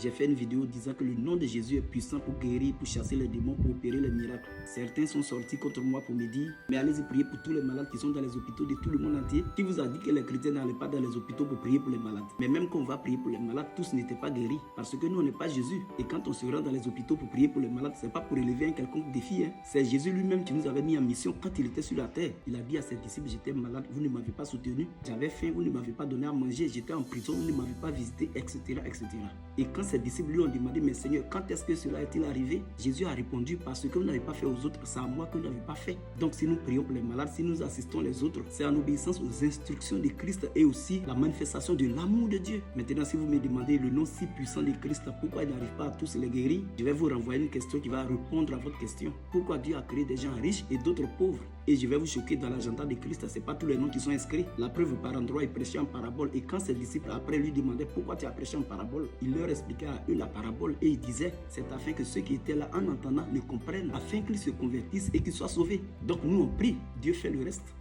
j'ai fait une vidéo disant que le nom de Jésus est puissant pour guérir, pour chasser les démons, pour opérer les miracles. Certains sont sortis contre moi pour me dire, mais allez-y prier pour tous les malades qui sont dans les hôpitaux de tout le monde entier. Qui vous a dit que les chrétiens n'allaient pas dans les hôpitaux pour prier pour les malades? Mais même quand on va prier pour les malades, tous n'étaient pas guéris. Parce que nous, on n'est pas Jésus. Et quand on se rend dans les hôpitaux pour prier pour les malades, c'est pas pour élever un quelconque défi. C'est Jésus lui-même qui nous avait mis en mission quand il était sur la terre. Il a dit à ses disciples, j'étais malade, vous ne m'avez pas soutenu. J'avais faim, vous ne m'avez pas donné à manger. J'étais en prison, vous ne m'avez pas visité, etc., etc. Et quand ses disciples lui ont demandé, mais Seigneur, quand est-ce que cela est-il arrivé? Jésus a répondu, parce que vous n'avez pas fait aux autres, c'est à moi que vous n'avez pas fait. Donc si nous prions pour les malades, si nous assistons les autres, c'est en obéissance aux instructions de Christ et aussi la manifestation de l'amour de Dieu. Maintenant, si vous me demandez le nom si puissant de Christ, pourquoi il n'arrive pas à tous les guérir, je vais vous renvoyer une question qui va répondre à votre question. Pourquoi Dieu a créé des gens riches et d'autres pauvres? Et je vais vous choquer, dans l'agenda de Christ, ce n'est pas tous les noms qui sont inscrits. La preuve, par endroit, il prêchait en parabole. Et quand ses disciples après lui demandaient pourquoi tu as prêché en parabole, il leur expliquait à eux la parabole et il disait, c'est afin que ceux qui étaient là en entendant le comprennent, afin qu'ils se convertissent et qu'ils soient sauvés. Donc nous on prie, Dieu fait le reste.